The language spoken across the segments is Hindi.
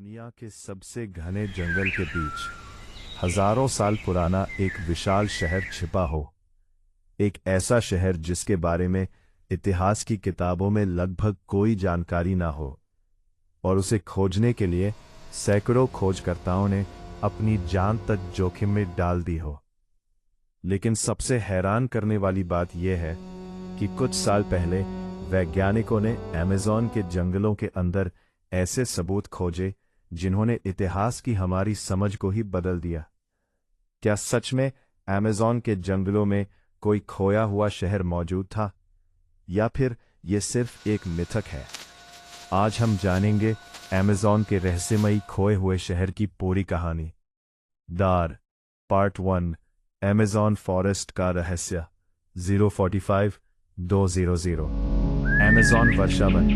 दुनिया के सबसे घने जंगल के बीच हजारों साल पुराना एक विशाल शहर छिपा हो। एक ऐसा शहर जिसके बारे में इतिहास की किताबों में लगभग कोई जानकारी ना हो और उसे खोजने के लिए सैकड़ों खोजकर्ताओं ने अपनी जान तक जोखिम में डाल दी हो। लेकिन सबसे हैरान करने वाली बात यह है कि कुछ साल पहले वैज्ञानिकों ने अमेज़न के जंगलों के अंदर ऐसे सबूत खोजे जिन्होंने इतिहास की हमारी समझ को ही बदल दिया। क्या सच में अमेज़न के जंगलों में कोई खोया हुआ शहर मौजूद था, या फिर यह सिर्फ एक मिथक है? आज हम जानेंगे अमेज़न के रहस्यमयी खोए हुए शहर की पूरी कहानी। दार पार्ट 1, अमेज़न फॉरेस्ट का रहस्य। 045-200। अमेज़न वर्षावन,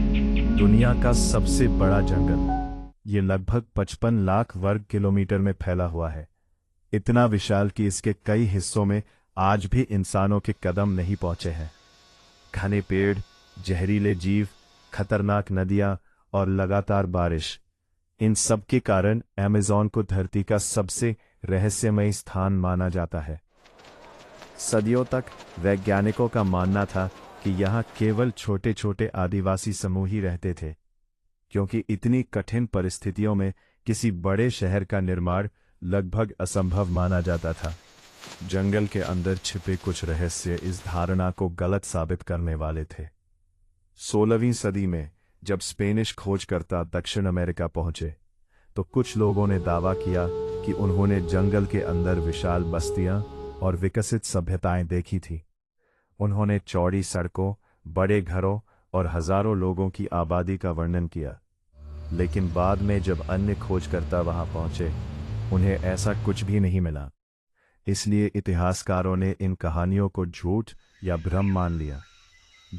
दुनिया का सबसे बड़ा जंगल। ये लगभग 55 लाख वर्ग किलोमीटर में फैला हुआ है। इतना विशाल कि इसके कई हिस्सों में आज भी इंसानों के कदम नहीं पहुंचे हैं। घने पेड़, जहरीले जीव, खतरनाक नदियां और लगातार बारिश, इन सब के कारण अमेज़न को धरती का सबसे रहस्यमयी स्थान माना जाता है। सदियों तक वैज्ञानिकों का मानना था कि यहाँ केवल छोटे छोटे आदिवासी समूह ही रहते थे, क्योंकि इतनी कठिन परिस्थितियों में किसी बड़े शहर का निर्माण लगभग असंभव माना जाता था। जंगल के अंदर छिपे कुछ रहस्य इस धारणा को गलत साबित करने वाले थे। 16वीं सदी में जब स्पेनिश खोजकर्ता दक्षिण अमेरिका पहुंचे, तो कुछ लोगों ने दावा किया कि उन्होंने जंगल के अंदर विशाल बस्तियां और विकसित सभ्यताएं देखी थी। उन्होंने चौड़ी सड़कों, बड़े घरों और हजारों लोगों की आबादी का वर्णन किया। लेकिन बाद में जब अन्य खोजकर्ता वहां पहुंचे, उन्हें ऐसा कुछ भी नहीं मिला। इसलिए इतिहासकारों ने इन कहानियों को झूठ या भ्रम मान लिया।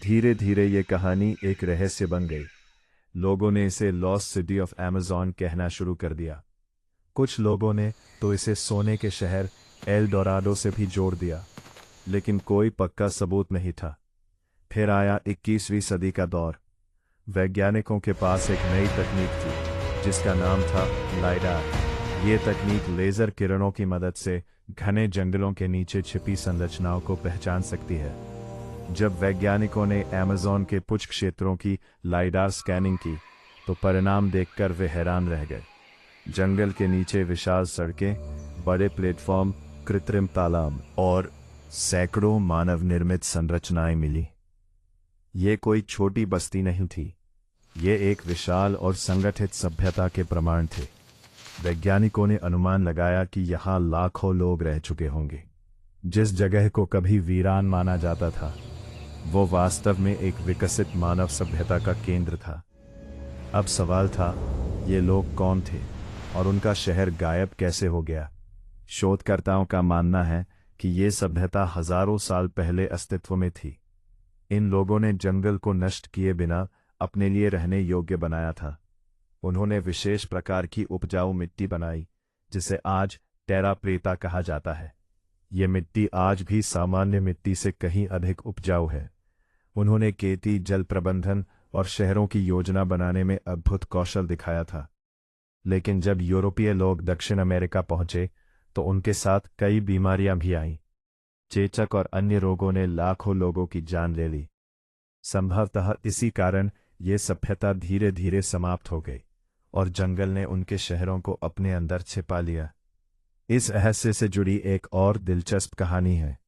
धीरे धीरे ये कहानी एक रहस्य बन गई। लोगों ने इसे लॉस्ट सिटी ऑफ अमेज़न कहना शुरू कर दिया। कुछ लोगों ने तो इसे सोने के शहर एल डोराडो से भी जोड़ दिया, लेकिन कोई पक्का सबूत नहीं था। फिर आया 21वीं सदी का दौर। वैज्ञानिकों के पास एक नई तकनीक थी जिसका नाम था लाइडार। ये तकनीक लेजर किरणों की मदद से घने जंगलों के नीचे छिपी संरचनाओं को पहचान सकती है। जब वैज्ञानिकों ने अमेज़न के कुछ क्षेत्रों की लाइडार स्कैनिंग की, तो परिणाम देखकर वे हैरान रह गए। जंगल के नीचे विशाल सड़कें, बड़े प्लेटफॉर्म, कृत्रिम तालाब और सैकड़ों मानव निर्मित संरचनाएं मिली। ये कोई छोटी बस्ती नहीं थी, ये एक विशाल और संगठित सभ्यता के प्रमाण थे। वैज्ञानिकों ने अनुमान लगाया कि यहाँ लाखों लोग रह चुके होंगे। जिस जगह को कभी वीरान माना जाता था, वो वास्तव में एक विकसित मानव सभ्यता का केंद्र था। अब सवाल था, ये लोग कौन थे और उनका शहर गायब कैसे हो गया? शोधकर्ताओं का मानना है कि ये सभ्यता हजारों साल पहले अस्तित्व में थी। इन लोगों ने जंगल को नष्ट किए बिना अपने लिए रहने योग्य बनाया था। उन्होंने विशेष प्रकार की उपजाऊ मिट्टी बनाई, जिसे आज टेरा प्रेटा कहा जाता है। ये मिट्टी आज भी सामान्य मिट्टी से कहीं अधिक उपजाऊ है। उन्होंने खेती, जल प्रबंधन और शहरों की योजना बनाने में अद्भुत कौशल दिखाया था। लेकिन जब यूरोपीय लोग दक्षिण अमेरिका पहुंचे, तो उनके साथ कई बीमारियां भी आईं। चेचक और अन्य रोगों ने लाखों लोगों की जान ले ली। संभवतः इसी कारण ये सभ्यता धीरे धीरे समाप्त हो गई और जंगल ने उनके शहरों को अपने अंदर छिपा लिया। इस रहस्य से जुड़ी एक और दिलचस्प कहानी है।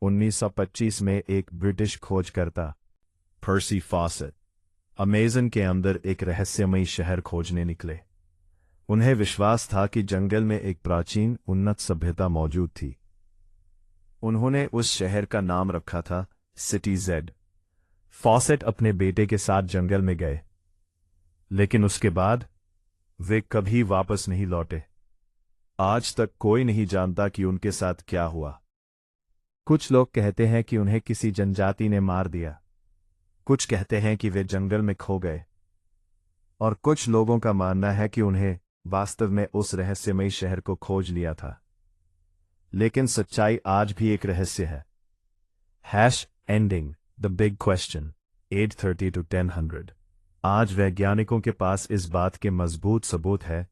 1925 में एक ब्रिटिश खोजकर्ता पर्सी फॉसेट अमेज़न के अंदर एक रहस्यमयी शहर खोजने निकले। उन्हें विश्वास था कि जंगल में एक प्राचीन उन्नत सभ्यता मौजूद थी। उन्होंने उस शहर का नाम रखा था सिटी जेड। फॉसेट अपने बेटे के साथ जंगल में गए, लेकिन उसके बाद वे कभी वापस नहीं लौटे। आज तक कोई नहीं जानता कि उनके साथ क्या हुआ। कुछ लोग कहते हैं कि उन्हें किसी जनजाति ने मार दिया, कुछ कहते हैं कि वे जंगल में खो गए, और कुछ लोगों का मानना है कि उन्हें वास्तव में उस रहस्यमयी शहर को खोज लिया था। लेकिन सच्चाई आज भी एक रहस्य है। Hash ending the big question 830 to 1000। आज वैज्ञानिकों के पास इस बात के मजबूत सबूत है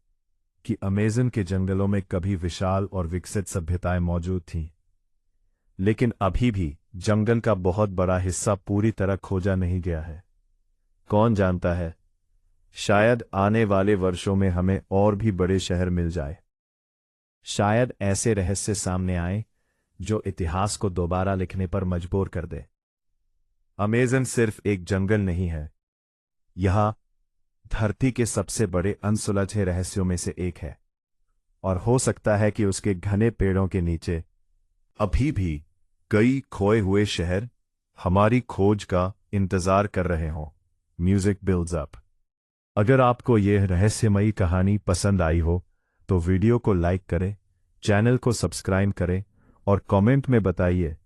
कि अमेज़न के जंगलों में कभी विशाल और विकसित सभ्यताएं मौजूद थीं। लेकिन अभी भी जंगल का बहुत बड़ा हिस्सा पूरी तरह खोजा नहीं गया है। कौन जानता है, शायद आने वाले वर्षों में हमें और भी बड़े शहर मिल जाए। शायद ऐसे रहस्य सामने आए जो इतिहास को दोबारा लिखने पर मजबूर कर दे। अमेज़न सिर्फ एक जंगल नहीं है, यह धरती के सबसे बड़े अनसुलझे रहस्यों में से एक है, और हो सकता है कि उसके घने पेड़ों के नीचे अभी भी कई खोए हुए शहर हमारी खोज का इंतजार कर रहे हों। Music builds up. अगर आपको यह रहस्यमयी कहानी पसंद आई हो तो वीडियो को लाइक करें, चैनल को सब्सक्राइब करें और कमेंट में बताइए,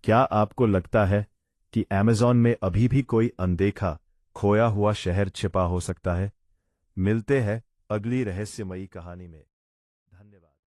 क्या आपको लगता है कि अमेज़न में अभी भी कोई अनदेखा खोया हुआ शहर छिपा हो सकता है? मिलते हैं अगली रहस्यमयी कहानी में।